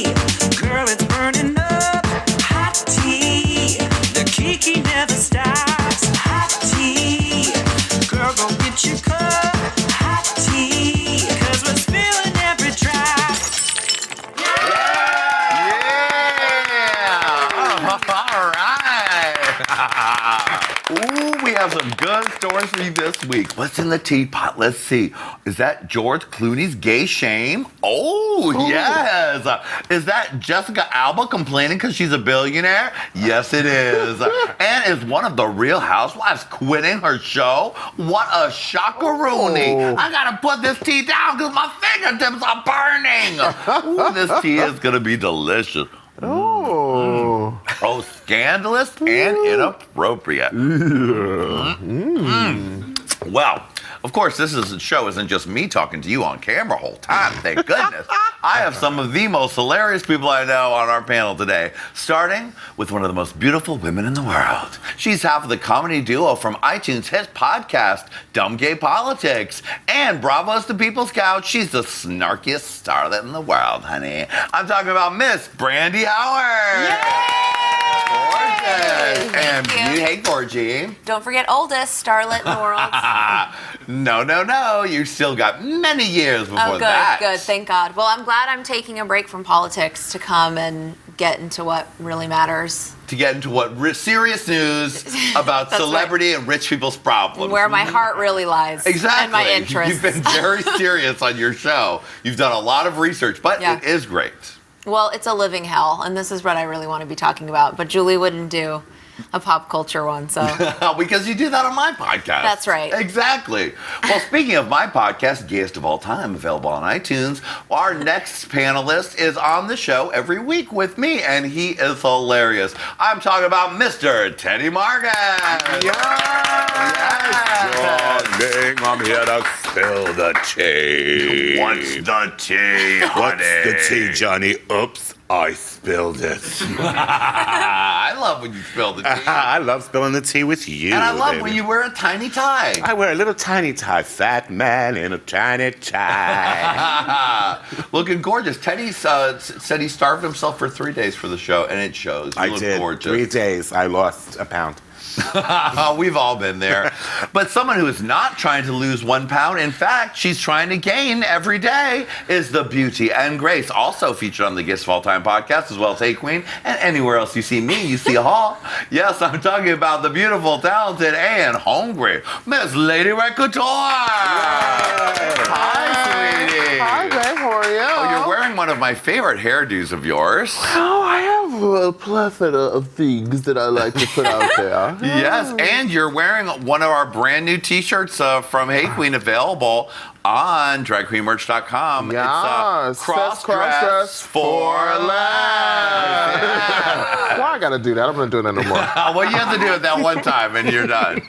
Girl, it's burning up. Hot tea. The kiki never stops. Hot tea. Girl, go get your cup. Hot tea. 'Cause we're spilling every drop. All right. Ooh, we have some good stories for you this week. What's in the teapot? Let's see. Is that George Clooney's gay shame? Oh, yes. Is that Jessica Alba complaining because she's a billionaire? Yes, it is. And is one of the Real Housewives quitting her show? What a shockaroony. I gotta put this tea down because my fingertips are burning. Ooh, this tea is gonna be delicious. Oh. Oh, scandalous and inappropriate. Well, of course, this show isn't just me talking to you on camera the whole time, thank goodness. I have some of the most hilarious people I know on our panel today, starting with one of the most beautiful women in the world. She's half of the comedy duo from iTunes hit podcast, Dumb Gay Politics, and Bravo's the People's Couch. She's the snarkiest starlet in the world, honey. I'm talking about Miss Brandy Howard. Gorgeous. And hey, Gorgie. Don't forget oldest starlet in the world. No. You still got many years before that. Good. Thank God. Well, I'm glad I'm taking a break from politics to come and get into what really matters. To get into what serious news about celebrity and rich people's problems. Where my heart really lies. Exactly. And my interests. You've been very serious on your show. You've done a lot of research, but it is great. Well, it's a living hell, and this is what I really want to be talking about. But Julie wouldn't do a pop culture one, so. Because you do that on my podcast. That's right. Exactly. Well, speaking of my podcast, Gayest of All Time, available on iTunes, our next panelist is on the show every week with me, and he is hilarious. I'm talking about Mr. Teddy Margas. Yes. Darling, I'm here to spill the tea. What's the tea, honey? What's the tea, Johnny? Oops, I spilled it. I love when you spill the tea. I love spilling the tea with you. And I love baby. when you wear a tiny tie. I wear a little tiny tie. Fat man in a tiny tie. Looking gorgeous. Teddy said he starved himself for 3 days for the show, and it shows. You look did. Gorgeous. 3 days. I lost a pound. We've all been there. But someone who is not trying to lose 1 pound, in fact, she's trying to gain every day, is the beauty and grace. Also featured on the Gayest of All Time podcast, as well as Hey Qween. And anywhere else you see me, you see a hall. Yes, I'm talking about the beautiful, talented, and hungry Miss Lady Red Couture. Hi, sweetie. Hi, babe. How are you? Oh, you're wearing one of my favorite hairdos of yours. Oh, I have a plethora of things that I like to put out there. Yes, and you're wearing one of our brand new T-shirts from Hey Qween, available on dragqueenmerch.com. Yes, It's cross-dress for less. Why I gotta do that? I'm not doing that no more. Well, you have to do it that one time, and you're done.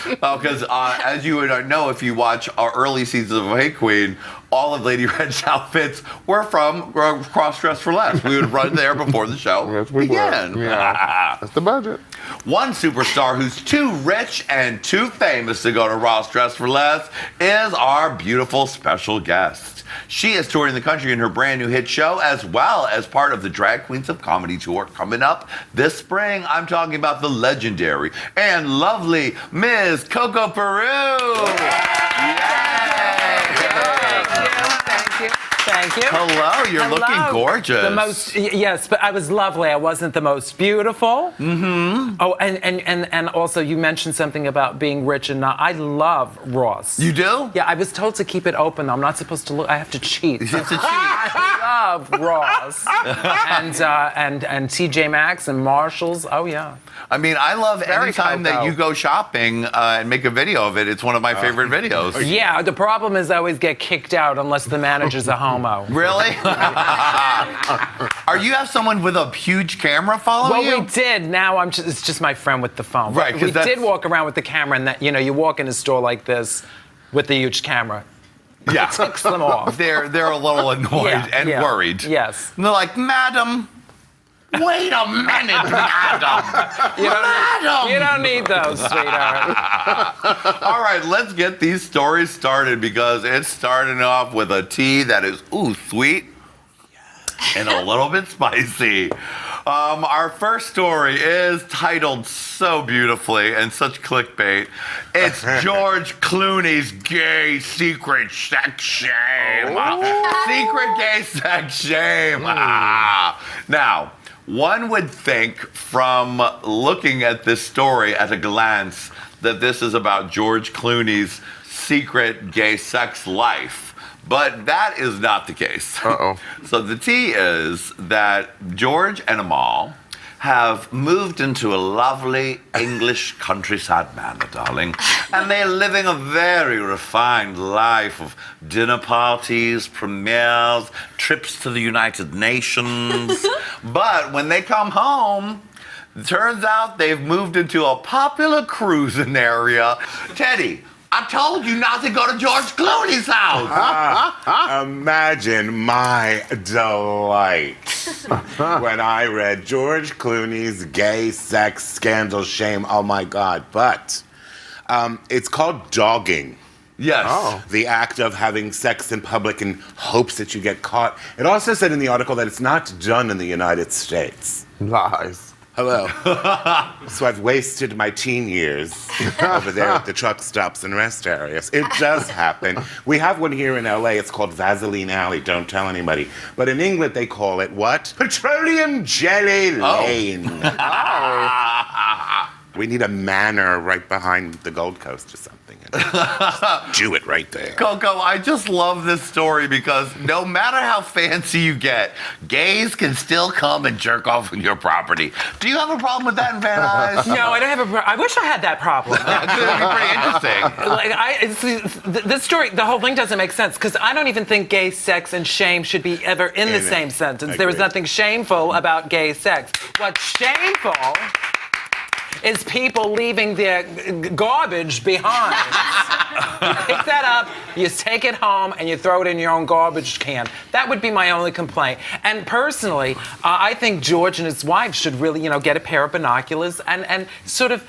Because as you would know, if you watch our early seasons of Hey Qween, all of Lady Red's outfits were from Cross-Dress for Less. We would run there before the show Yes, we began. were. Yeah. That's the budget. One superstar who's too rich and too famous to go to Ross Dress for Less is our beautiful special guest. She is touring the country in her brand new hit show, as well as part of the Drag Queens of Comedy tour coming up this spring. I'm talking about the legendary and lovely Ms. COCO PERU. Thank you. Hello, you're looking gorgeous. Yes, but I was lovely. I wasn't the most beautiful. Mm-hmm. Oh, and also you mentioned something about being rich and not. I love Ross. You do? Yeah, I was told to keep it open. I'm not supposed to look. I have to cheat. You have to cheat. I love Ross and TJ Maxx and Marshalls. Oh yeah. I mean, I love Very any time that COCO. you go shopping and make a video of it. It's one of my favorite videos. Yeah, the problem is I always get kicked out unless the manager's a homo. Really? You have someone with a huge camera following you? Well, we did. Now it's just my friend with the phone. Right, 'cause we that's- did walk around with the camera, and that you walk in a store like this with the huge camera. Yeah. It ticks them off. They're a little annoyed and worried. Yes. And they're like, Madam, wait a minute, Madam. You don't need those, sweetheart. All right, let's get these stories started because it's starting off with a tea that is, ooh, sweet. and a little bit spicy. Our first story is titled so beautifully and such clickbait. It's George Clooney's gay secret sex shame. Secret gay sex shame. Now, one would think from looking at this story at a glance that this is about George Clooney's secret gay sex life. But that is not the case. So the tea is that George and Amal have moved into a lovely English countryside manor, darling. And they're living a very refined life of dinner parties, premieres, trips to the United Nations. But when they come home, it turns out they've moved into a popular cruising area. Teddy, I told you not to go to George Clooney's house. Imagine my delight when I read George Clooney's gay sex scandal shame. Oh my God. But it's called dogging. Yes. The act of having sex in public in hopes that you get caught. It also said in the article that it's not done in the United States. Lies. Hello. So I've wasted my teen years over there at the truck stops and rest areas. It does happen. We have one here in LA. It's called Vaseline Alley. Don't tell anybody. But in England, they call it what? Petroleum Jelly Lane. We need a manor right behind the Gold Coast or something. Just do it right there. Coco, I just love this story because no matter how fancy you get, gays can still come and jerk off on your property. Do you have a problem with that in Van Nuys? No, I don't have I wish I had that problem. It would be pretty interesting. This story, the whole thing doesn't make sense because I don't even think gay sex and shame should be ever in the same sentence. There is nothing shameful about gay sex. What's shameful is people leaving their garbage behind. You pick that up, you take it home, and you throw it in your own garbage can. That would be my only complaint. And personally, I think George and his wife should really, get a pair of binoculars and sort of,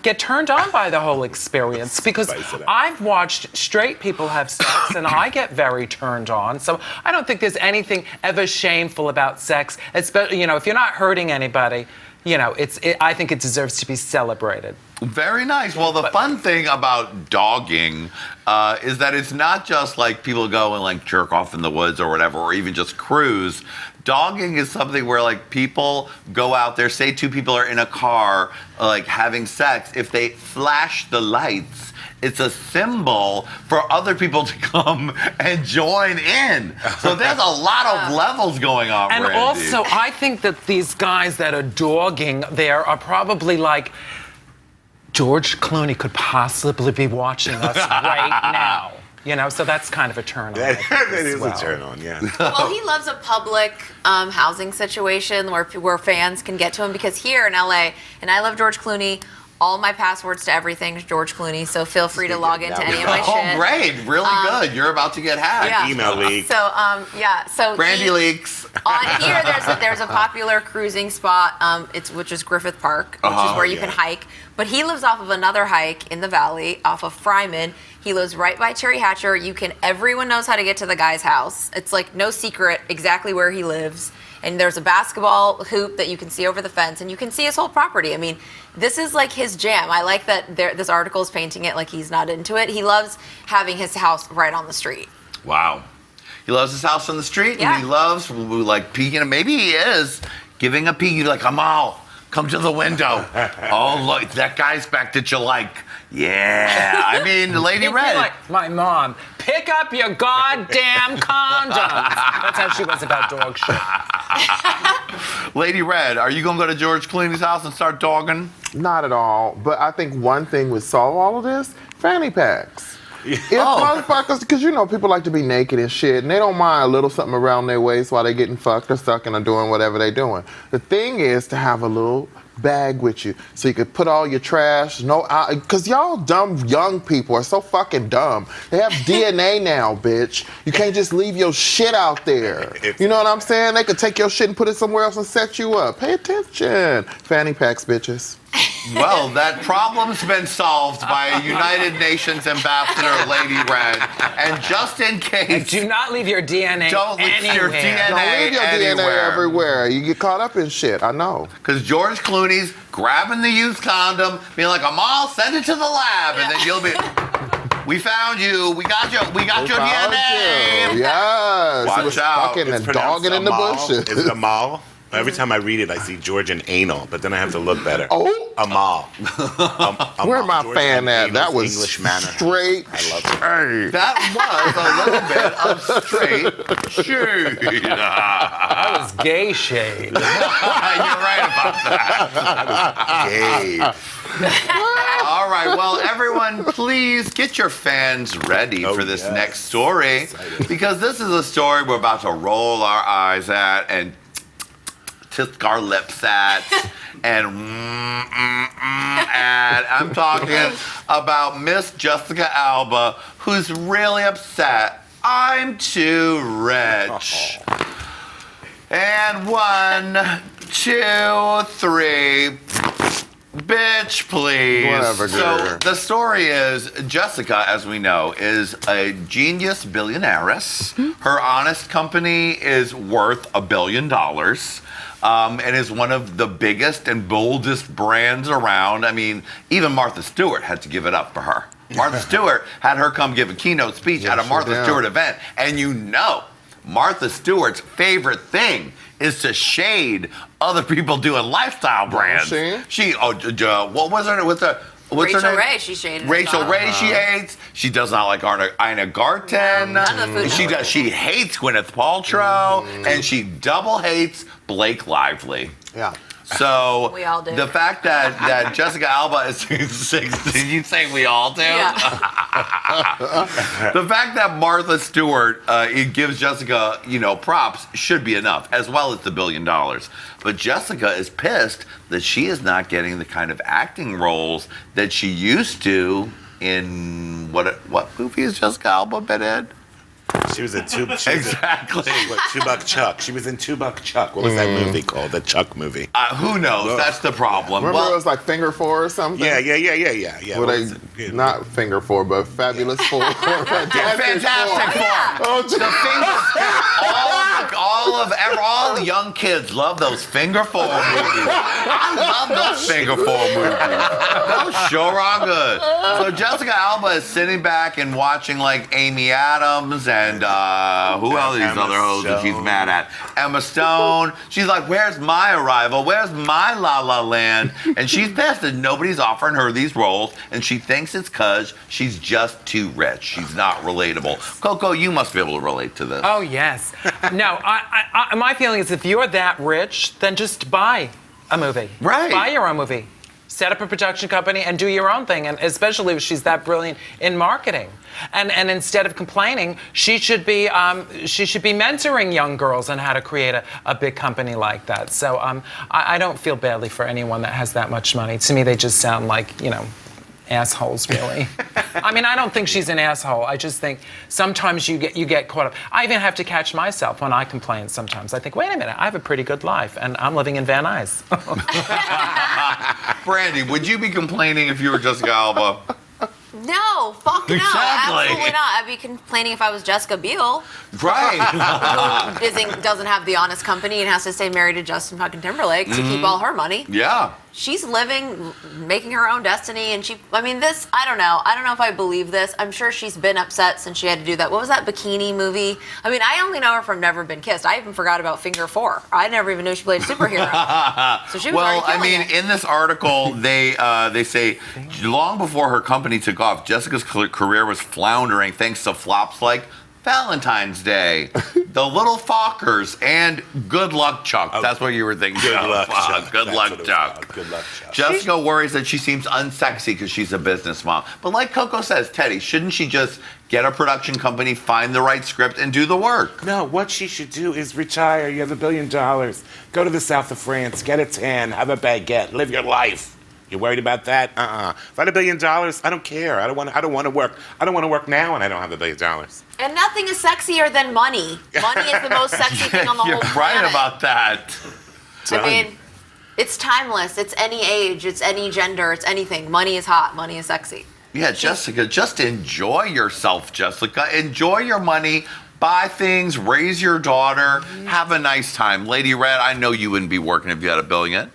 get turned on by the whole experience. Because I've watched straight people have sex, and I get very turned on. So I don't think there's anything ever shameful about sex, especially, if you're not hurting anybody. I think it deserves to be celebrated. Very nice. Well, the fun thing about dogging is that it's not just like people go and like jerk off in the woods or whatever, or even just cruise. Dogging is something where like people go out there, say two people are in a car, like having sex. If they flash the lights, it's a symbol for other people to come and join in. So there's a lot of levels going on, And Brandy. also, I think that these guys that are dogging there are probably like, George Clooney could possibly be watching us right now. So that's kind of a turn on. That is a turn on, yeah. Well, he loves a public housing situation where fans can get to him because here in LA, and I love George Clooney, all my passwords to everything is George Clooney, so feel free to log into any of my shit. Oh, great. Really good. You're about to get hacked. Yeah. Email leak. So, so Brandy leaks. on here, there's a popular cruising spot, which is Griffith Park, which is where you can hike. But he lives off of another hike in the valley, off of Fryman. He lives right by Terry Hatcher. Everyone knows how to get to the guy's house. It's like no secret exactly where he lives. And there's a basketball hoop that you can see over the fence, and you can see his whole property. I mean, this is like his jam. I like that this article is painting it like he's not into it. He loves having his house right on the street. Wow. He loves his house on the street, Yeah. and he loves like peeking. Maybe he is giving a peek. He's like, Amal, come to the window. Oh, look, that guy's back that you like. Yeah. I mean, Lady He'd be Red. like my mom, pick up your goddamn condoms. That's how she was about dog shit. Lady Red, are you going to go to George Clooney's house and start dogging? Not at all. But I think one thing would solve all of this, fanny packs. If motherfuckers, because people like to be naked and shit, and they don't mind a little something around their waist while they're getting fucked or sucking or doing whatever they're doing. The thing is to have a little bag with you so you could put all your trash, because y'all dumb young people are so fucking dumb. They have DNA now, bitch. You can't just leave your shit out there. You know what I'm saying? They could take your shit and put it somewhere else and set you up. Pay attention. Fanny packs, bitches. Well, that problem's been solved by United Nations Ambassador Lady Red. And just in case, Do not leave your DNA don't leave anywhere. your DNA Don't leave your DNA anywhere. everywhere. You get caught up in shit. I know. Because George Clooney's grabbing the used condom, being like, Amal, send it to the lab, and then you'll be. We found you. We got your DNA. Yes. Watch He was out. fucking It's and pronounced dogging in the Amal. bushes. Is it Amal? Every time I read it, I see George and anal, but then I have to look better. Oh. Amal. Where my George fan and at? That anal's was English manner. straight. I love it. Hey. That was a little bit of straight shade. That was gay shade. You're right about that. Gay. All right, well, everyone, please get your fans ready for this yes. next story. Excited. Because this is a story we're about to roll our eyes at and tisk our lips at and and I'm talking about Miss Jessica Alba, who's really upset. I'm too rich. And 1, 2, 3. Bitch, please. Whatever, So girl. the story is Jessica, as we know, is a genius billionaires. Her honest company is worth $1 billion. And is one of the biggest and boldest brands around. I mean, even Martha Stewart had to give it up for her. Martha Stewart had her come give a keynote speech at a she Martha did. Stewart event. And you know, Martha Stewart's favorite thing is to shade other people doing lifestyle brands. What was her? What's her Rachel name? Ray, she shaded. Rachel Ray, she hates. She does not like Ina Garten. None of the food She hates Gwyneth Paltrow, and she double hates Blake Lively. Yeah. So We all do. the fact that Jessica Alba is 16, you say we all do? Yeah. The fact that Martha Stewart it gives Jessica, props should be enough, as well as the $1 billion. But Jessica is pissed that she is not getting the kind of acting roles that she used to in what movie has Jessica Alba been in? She was in Exactly. Two Buck Chuck. She was in Two Buck Chuck. What was that movie called? The Chuck movie. Who knows? That's the problem. Remember it was like Finger Four or something? Yeah. Well, What they, was it? Yeah. not Finger Four, but Fabulous Four. Fantastic Four. Oh, The all the young kids love those Finger Four movies. I love those Finger Four movies. Those sure are good. So Jessica Alba is sitting back and watching like Amy Adams and who are these Emma other hoes that she's Stone. mad at? Emma Stone. She's like, where's my arrival? Where's my La La Land? And she's pissed that nobody's offering her these roles, and she thinks it's because she's just too rich. She's not relatable. Coco, you must be able to relate to this. Oh, yes. No, my feeling is if you're that rich, then just buy a movie. Right. Buy your own movie. Set up a production company and do your own thing, and especially if she's that brilliant in marketing. And instead of complaining, she should be mentoring young girls on how to create a big company like that. So I don't feel badly for anyone that has that much money. To me, they just sound like, assholes, really. I mean, I don't think she's an asshole. I just think sometimes you get caught up. I even have to catch myself when I complain sometimes. I think, wait a minute, I have a pretty good life, and I'm living in Van Nuys. Brandy, would you be complaining if you were Jessica Alba? No, fuck no. Exactly. Absolutely not. I'd be complaining if I was Jessica Biel, Right. who doesn't have the honest company and has to stay married to Justin fucking Timberlake to keep all her money. Yeah. She's living, making her own destiny, and this, I don't know. I don't know if I believe this. I'm sure she's been upset since she had to do that. What was that bikini movie? I mean, I only know her from Never Been Kissed. I even forgot about Finger Four. I never even knew she played a superhero. So she was Well, already I mean, killing it. in this article, they say long before her company took off, Jessica's career was floundering thanks to flops like Valentine's Day, The Little Fockers, and Good Luck Chuck. That's what you were thinking. Good of. luck, Chuck. Good That's Luck what it was Chuck. called. Good luck, Chuck. Jessica worries that she seems unsexy because she's a business mom. But like Coco says, Teddy, shouldn't she just get a production company, find the right script, and do the work? No, what she should do is retire. You have $1 billion. Go to the south of France, get a tan, have a baguette, live your life. You worried about that? If I had $1 billion, I don't care. I don't want to work. I don't want to work now, and I don't have $1 billion. And nothing is sexier than money. Money is the most sexy thing on the You're whole right planet. about that. I mean, It's timeless. It's any age. It's any gender. It's anything. Money is hot. Money is sexy. Yeah, Jessica, just enjoy yourself, Jessica. Enjoy your money. Buy things, raise your daughter, have a nice time. Lady Red, I know you wouldn't be working if you had $1 billion.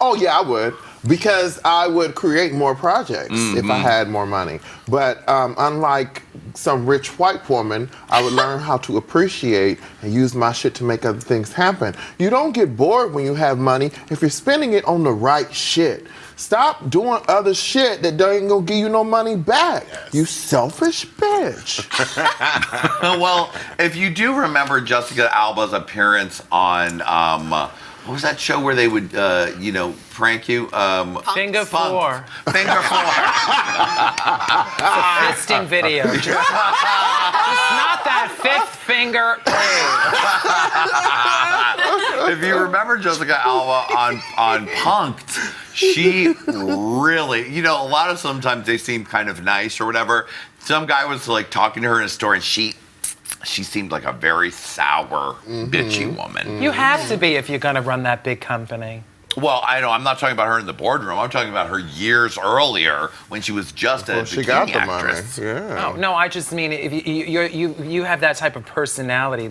Oh, yeah, I would. Because I would create more projects if I had more money. But unlike some rich white woman, I would learn how to appreciate and use my shit to make other things happen. You don't get bored when you have money if you're spending it on the right shit. Stop doing other shit that ain't gonna give you no money back. Yes. You selfish bitch. Well, if you do remember Jessica Alba's appearance on, what was that show where they would, prank you? Finger four. Finger four. Fisting video. Just not that fifth finger. If you remember Jessica Alba on Punk'd, she really, a lot of sometimes they seem kind of nice or whatever. Some guy was like talking to her in a store and she seemed like a very sour, bitchy woman. You have to be if you're going to run that big company. Well, I know. I'm not talking about her in the boardroom. I'm talking about her years earlier when she was just a she bikini got the actress. money. Yeah. No, I just mean if you have that type of personality.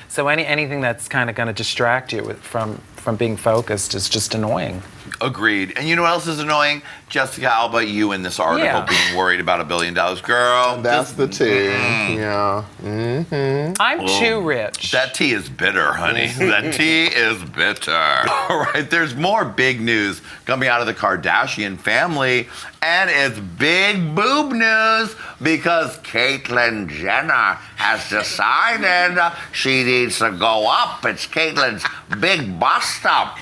So anything that's kind of going to distract you from being focused is just annoying. Agreed. And you know what else is annoying? Jessica Alba, you in this article being worried about $1 billion. Girl. That's the tea. Yeah. I'm too rich. That tea is bitter, honey. That tea is bitter. All right, there's more big news coming out of the Kardashian family, and it's big boob news because Caitlyn Jenner has decided she needs to go up. It's Caitlyn's big bust up.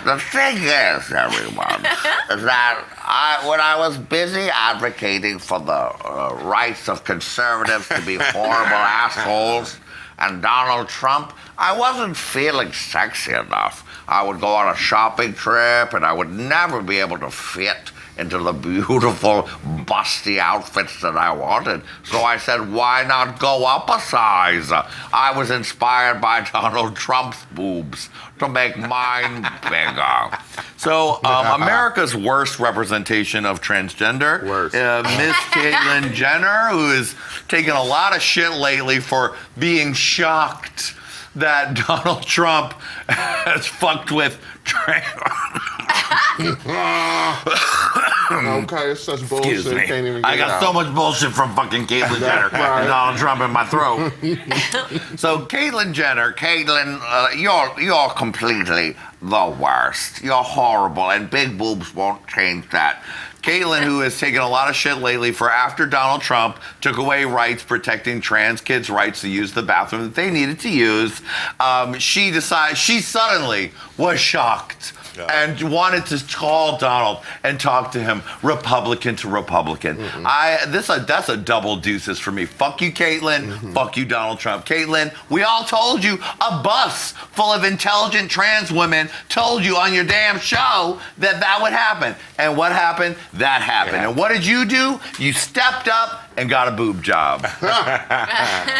The thing is, everyone, is that when I was busy advocating for the rights of conservatives to be horrible assholes and Donald Trump, I wasn't feeling sexy enough. I would go on a shopping trip and I would never be able to fit into the beautiful, busty outfits that I wanted. So I said, why not go up a size? I was inspired by Donald Trump's boobs to make mine bigger. So America's worst representation of transgender, Miss Caitlyn Jenner, who is taking a lot of shit lately for being shocked that Donald Trump has fucked with Okay, it's such bullshit. Excuse me. Can't even get I got out. so much bullshit from fucking Caitlyn Jenner and Donald Trump in my throat. So Caitlyn Jenner, you're completely the worst. You're horrible, and big boobs won't change that. Caitlyn, who has taken a lot of shit lately for after Donald Trump took away rights protecting trans kids' rights to use the bathroom that they needed to use, she suddenly was shocked and wanted to call Donald and talk to him Republican to Republican. That's a double deuces for me. Fuck you, Caitlyn. Fuck you, Donald Trump. Caitlyn, we all told you, a bus full of intelligent trans women told you on your damn show that would happen. And what happened? That happened. Yeah. And what did you do? You stepped up and got a boob job.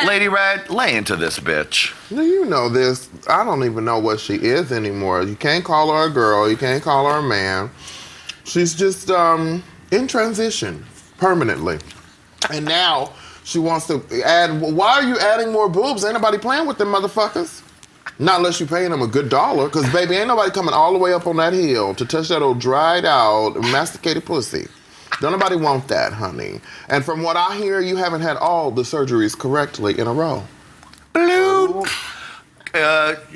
Lady Red, lay into this bitch. You know this. I don't even know what she is anymore. You can't call her a girl. You can't call her a man. She's just in transition permanently. And now she wants to add. Why are you adding more boobs? Ain't nobody playing with them motherfuckers. Not unless you're paying them a good dollar, because baby, ain't nobody coming all the way up on that hill to touch that old dried out, masticated pussy. Don't nobody want that, honey. And from what I hear, you haven't had all the surgeries correctly in a row. Blue.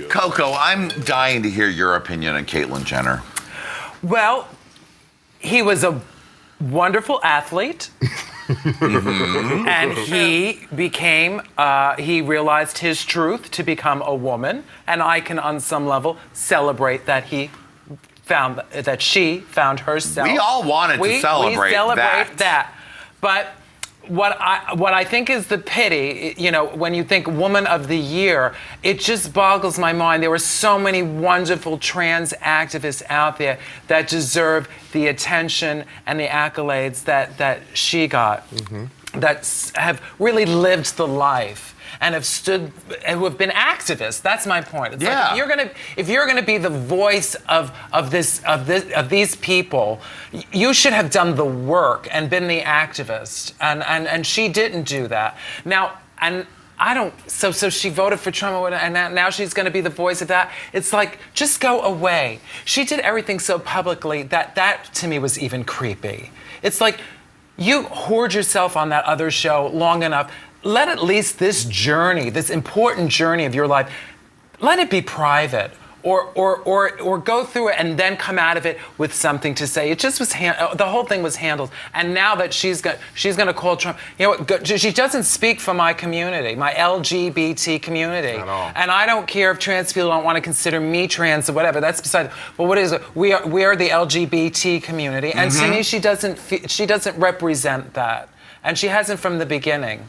Coco, I'm dying to hear your opinion on Caitlyn Jenner. Well, he was a wonderful athlete. And he became, he realized his truth to become a woman. And I can, on some level, celebrate that she found herself. We all wanted to celebrate that. But what I think is the pity, when you think Woman of the Year, it just boggles my mind. There were so many wonderful trans activists out there that deserve the attention and the accolades that she got, that have really lived the life. and who have been activists. That's my point. It's Yeah. like if you're gonna be the voice of these people, you should have done the work and been the activist. And she didn't do that. Now, and I don't, so she voted for Trump and now she's gonna be the voice of that. It's like, just go away. She did everything so publicly that to me was even creepy. It's like, you hoard yourself on that other show long enough. Let at least this journey, this important journey of your life, let it be private. Or go through it and then come out of it with something to say. It just was the whole thing was handled. And now that she's going to call Trump, you know what? She doesn't speak for my community, my LGBT community. At all. And I don't care if trans people don't want to consider me trans or whatever. That's beside. But what is it? We are the LGBT community, and to me, she doesn't represent that, and she hasn't from the beginning.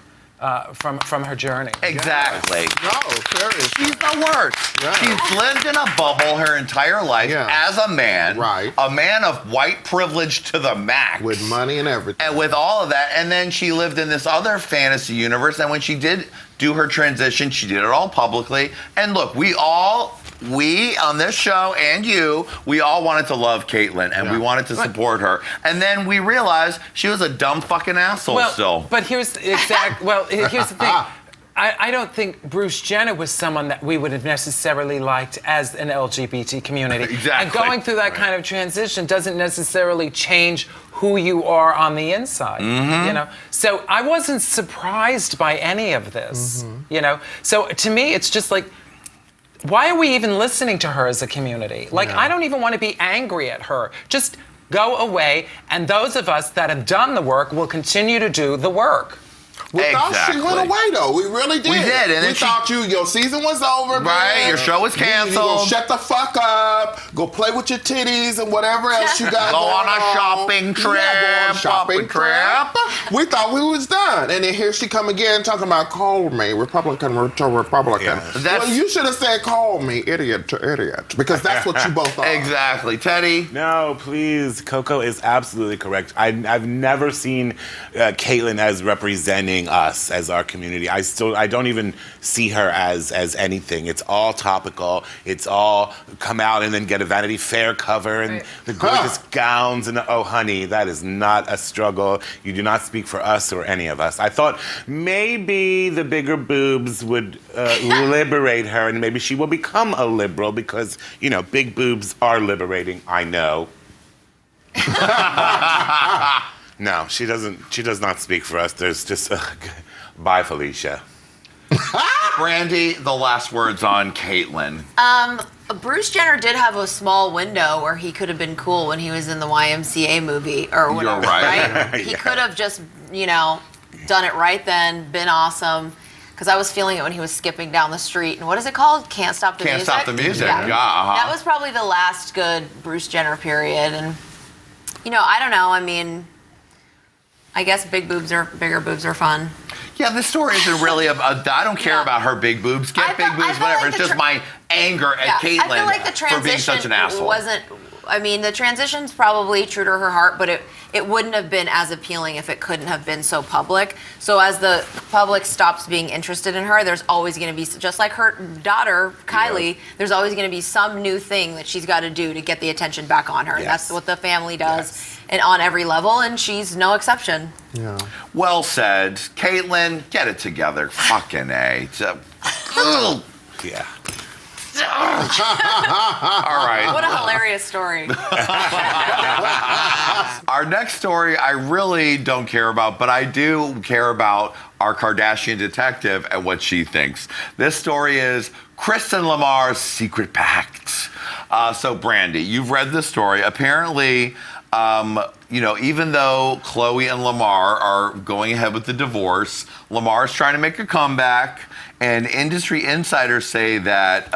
From her journey. Exactly. No, seriously. She's the worst. Yeah. She's lived in a bubble her entire life as a man. Right. A man of white privilege to the max. With money and everything. And with all of that. And then she lived in this other fantasy universe. And when she did do her transition, she did it all publicly. And look, we on this show and we all wanted to love Caitlyn and we wanted to support her. And then we realized she was a dumb fucking asshole still. But here's the thing. I don't think Bruce Jenner was someone that we would have necessarily liked as an LGBT community. Exactly. And going through that kind of transition doesn't necessarily change who you are on the inside. You know? So I wasn't surprised by any of this. You know? So to me, it's just like, why are we even listening to her as a community? Like, I don't even want to be angry at her. Just go away, and those of us that have done the work will continue to do the work. We thought she went away, though. We really did. We did. And we thought your season was over, right, man. your show was canceled. You go shut the fuck up. Go play with your titties and whatever else you got Go going on a shopping trip. Yeah, go on a shopping trip. We thought we was done. And then here she come again talking about call me, Republican to Republican. Yeah. Well, you should have said call me idiot to idiot. Because that's what you both are. Exactly. Teddy? No, please. Coco is absolutely correct. I've never seen Caitlyn as representing us as our community. I don't even see her as anything. It's all topical. It's all come out and then get a Vanity Fair cover and the gorgeous gowns and oh honey, that is not a struggle. You do not speak for us or any of us. I thought maybe the bigger boobs would liberate her and maybe she will become a liberal because, you know, big boobs are liberating. I know. No, she doesn't. She does not speak for us. There's just bye, Felicia. Brandy, the last words on Caitlyn. Bruce Jenner did have a small window where he could have been cool when he was in the YMCA movie or whatever. You're right. He could have just, you know, done it right then, been awesome. Because I was feeling it when he was skipping down the street. And what is it called? Can't Stop the Music? Can't Stop the Music. Yeah. Yeah, That was probably the last good Bruce Jenner period. And, you know, I don't know. I mean, I guess bigger boobs are fun. Yeah, this story isn't really I don't care about her big boobs. Get big boobs, whatever. Like it's just my anger at Caitlyn I feel like the transition for being such an asshole. The transition's probably true to her heart, but it wouldn't have been as appealing if it couldn't have been so public. So as the public stops being interested in her, there's always going to be, just like her daughter, Kylie, there's always going to be some new thing that she's got to do to get the attention back on her. And that's what the family does. And on every level, and she's no exception. Yeah. Well said. Caitlyn, get it together. Fucking A. Yeah. All right. What a hilarious story. Our next story I really don't care about, but I do care about our Kardashian detective and what she thinks. This story is KRISTEN Lamar's secret pact. So Brandy, you've read the story. Apparently, you know, even though Khloe and Lamar are going ahead with the divorce, Lamar's trying to make a comeback, and industry insiders say that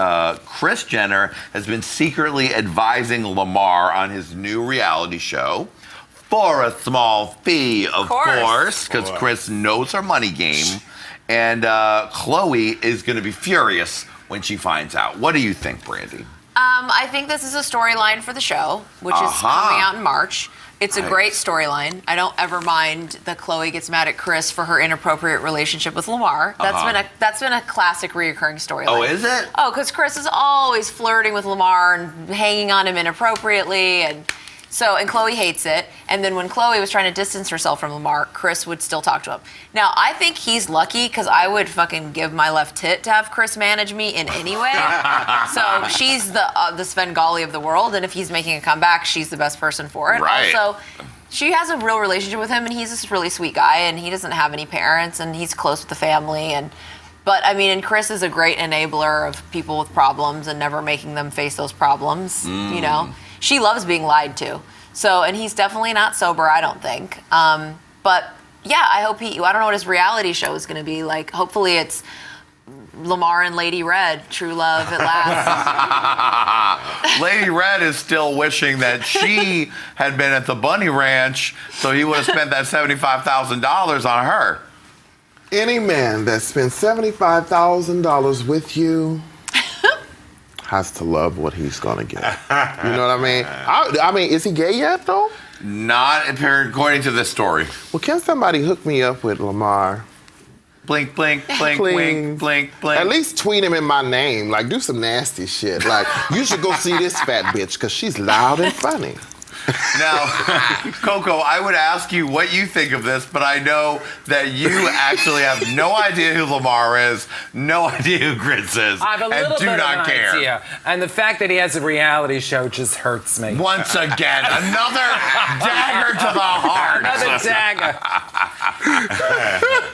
Kris Jenner has been secretly advising Lamar on his new reality show for a small fee, of course, because Kris knows her money game, and Khloe is going to be furious when she finds out. What do you think, Brandy? I think this is a storyline for the show, which is coming out in March. It's a great storyline. I don't ever mind that Chloe gets mad at Kris for her inappropriate relationship with Lamar. That's been a classic reoccurring storyline. Oh, is it? Oh, because Kris is always flirting with Lamar and hanging on him inappropriately, and Chloe hates it. And then when Chloe was trying to distance herself from Lamar, Kris would still talk to him. Now, I think he's lucky because I would fucking give my left tit to have Kris manage me in any way. So she's the Svengali of the world, and if he's making a comeback, she's the best person for it. Right. Also, she has a real relationship with him, and he's this really sweet guy, and he doesn't have any parents, and he's close with the family. But I mean, and Kris is a great enabler of people with problems and never making them face those problems. You know, she loves being lied to. So, and he's definitely not sober, I don't think. But yeah, I hope I don't know what his reality show is going to be like. Hopefully it's Lamar and Lady Red, true love at last. Lady Red is still wishing that she had been at the Bunny Ranch so he would have spent that $75,000 on her. Any man that spends $75,000 with you has to love what he's gonna get. You know what I mean? I mean, is he gay yet though? Not according to this story. Well, can somebody hook me up with Lamar? Blink, blink, blink, blink, blink, blink. At least tweet him in my name. Like, do some nasty shit. Like, you should go see this fat bitch because she's loud and funny. Now, Coco, I would ask you what you think of this, but I know that you actually have no idea who Lamar is, no idea who Grits is, I have a little and do bit not of an care. idea. And the fact that he has a reality show just hurts me. Once again, another dagger to the heart. Another dagger.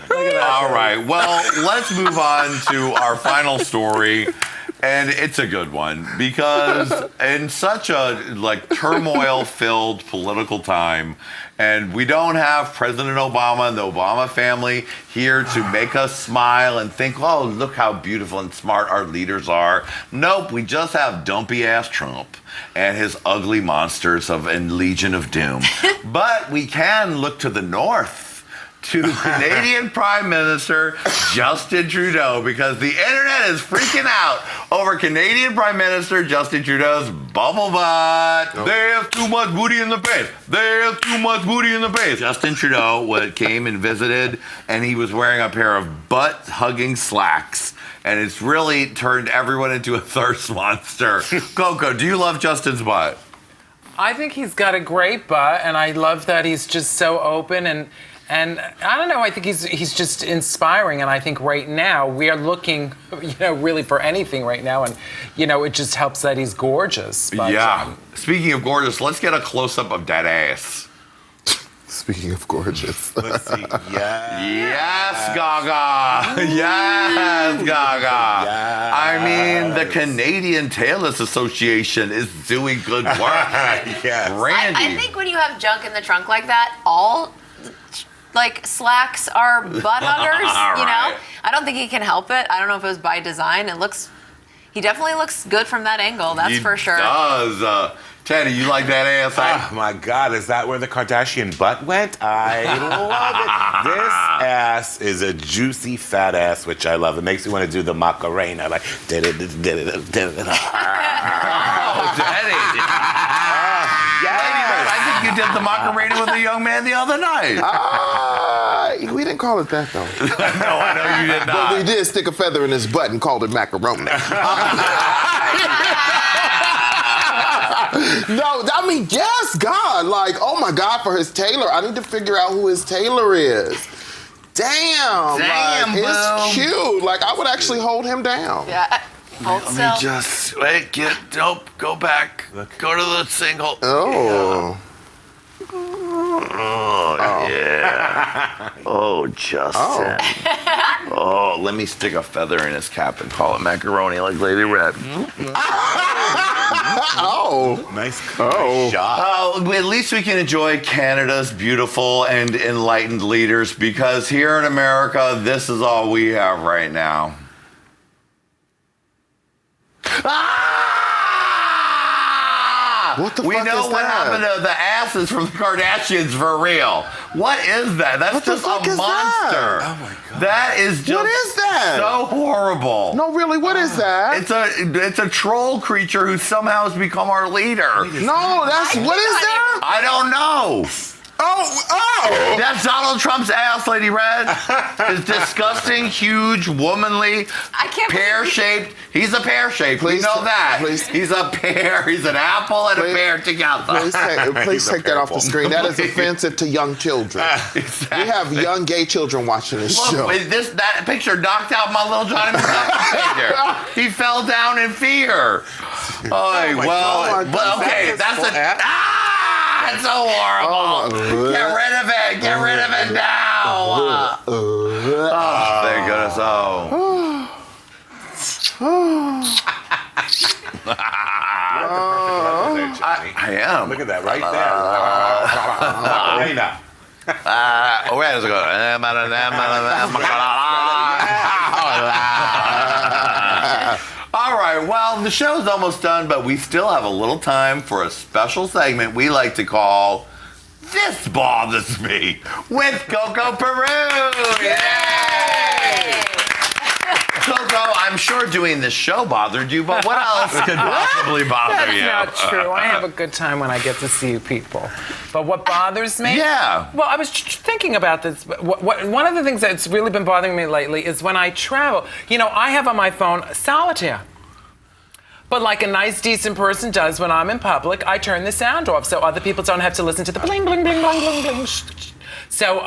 Look at that. All right, well, let's move on to our final story. And it's a good one because in such a turmoil-filled political time, and we don't have President Obama and the Obama family here to make us smile and think, oh, look how beautiful and smart our leaders are. Nope, we just have dumpy-ass Trump and his ugly monsters and Legion of Doom. But we can look to the north, to Canadian Prime Minister Justin Trudeau, because the internet is freaking out over Canadian Prime Minister Justin Trudeau's bubble butt. They have too much booty in the face. They have too much booty in the face. Justin Trudeau came and visited, and he was wearing a pair of butt-hugging slacks. And it's really turned everyone into a thirst monster. Coco, do you love Justin's butt? I think he's got a great butt, and I love that he's just so open and I don't know, I think he's just inspiring, and I think right now we are looking, really for anything right now, and, it just helps that he's gorgeous. But, yeah. Speaking of gorgeous, let's get a close-up of that ass. Speaking of gorgeous. Let's see. Yeah. Yes, Gaga. Yes, Gaga. Yes. I mean, the Canadian Tailors Association is doing good work. Yes. Randy. I think when you have junk in the trunk like that, all slacks are butt huggers, Right. I don't think he can help it. I don't know if it was by design. He definitely looks good from that angle, that's for sure. He does. Teddy, you like that ass? Oh my God, is that where the Kardashian butt went? I love it. This ass is a juicy fat ass, which I love. It makes me want to do the Macarena, like did it. Oh, Teddy. I think you did the Macarena with a young man the other night. We didn't call it that, though. No, I know you did not. But we did stick a feather in his butt and called it macaroni. No, I mean, yes, God. Like, oh my God, for his tailor. I need to figure out who his tailor is. Damn, it's cute. Like, I would actually hold him down. Yeah. Hold Let still. me just, go back. Go to the single. Oh. Oh, yeah. Oh, Justin. Oh, let me stick a feather in his cap and call it macaroni like Lady Red. Oh. Nice Oh. shot. At least we can enjoy Canada's beautiful and enlightened leaders, because here in America, this is all we have right now. What the we fuck know is what that? happened to the asses from the Kardashians for real. What is that? That's What the just fuck a is monster. that? Oh my god. That is just What is that? so horrible. No, really, what is that? It's a troll creature who somehow has become our leader. No, what is that? I don't know. Oh! That's Donald Trump's ass, Lady Red. His disgusting, huge, womanly, I can't believe pear-shaped. He's a pear-shaped. We Please, know that. please. He's a pear. He's an apple and a Please. pear together. Please take that off the screen. That is Please. offensive to young children. Exactly. We have young gay children watching this show. Look, that picture knocked out my little Jonny McGovern figure. He fell down in fear. my God. Okay, that's it's so horrible. Get rid of it. Get rid of it now. Thank goodness. I am. Look at that right there. Reina. Where does it go? All right, well, the show's almost done, but we still have a little time for a special segment we like to call This Bothers Me with COCO PERU. Yay! COCO, I'm sure doing this show bothered you, but what else could possibly bother you? That's not true. I have a good time when I get to see you people. But what bothers me? Yeah. Well, I was thinking about this. One of the things that's really been bothering me lately is when I travel. You know, I have on my phone solitaire. But like a nice, decent person does when I'm in public, I turn the sound off so other people don't have to listen to the bling, bling, bling, bling, bling, bling. So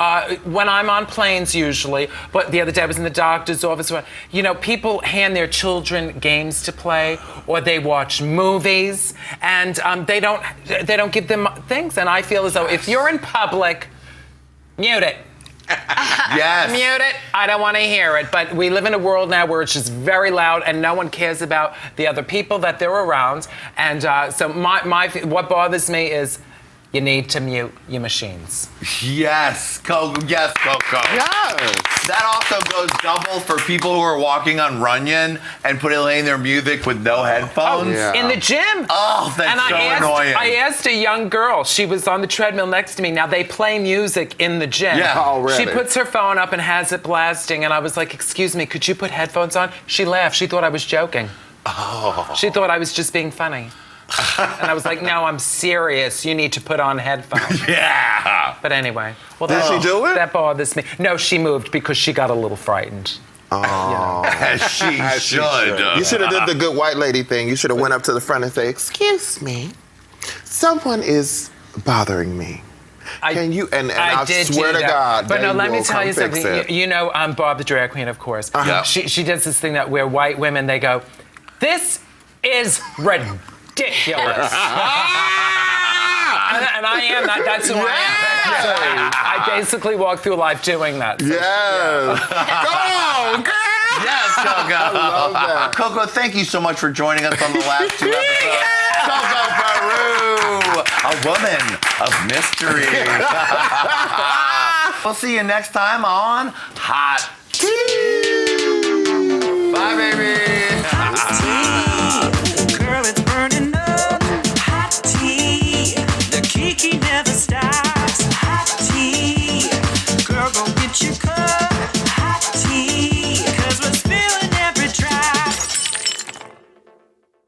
when I'm on planes usually, but the other day I was in the doctor's office where, you know, people hand their children games to play or they watch movies and they don't give them things. And I feel as though if you're in public, mute it. Yes. Mute it. I don't want to hear it. But we live in a world now where it's just very loud and no one cares about the other people that they're around. And so what bothers me is you need to mute your machines. Yes, COCO. Yes, COCO. Yes. That also goes double for people who are walking on Runyon and playing their music with no headphones. Yeah. In the gym. Oh, that's and so annoying. I asked a young girl, she was on the treadmill next to me. Now they play music in the gym. Yeah. Already. She puts her phone up and has it blasting and I was like, excuse me, could you put headphones on? She laughed, she thought I was joking. Oh. She thought I was just being funny. And I was like, no, I'm serious. You need to put on headphones. Yeah. But anyway. Well, Did she do it? That bothers me. No, she moved because she got a little frightened. Oh. As she should. You should have did the good white lady thing. You should have went up to the front and say, "Excuse me, someone is bothering me." Can you? And I did swear do to that. God, but they no, let me will tell come you fix something. it. You know, Bob the drag queen, of course. Yeah. She does this thing that where white women they go, "This is ridiculous." And I am that. That's who I am. I basically walk through life doing that. So, Yes. Go, girl. Yes, COCO. I love that. COCO, thank you so much for joining us on the last two episodes. COCO PERU, a woman of mystery. We'll see you next time on Hot Tea. Bye, baby. Girl, it's burning up. Hot tea. The kiki never stops.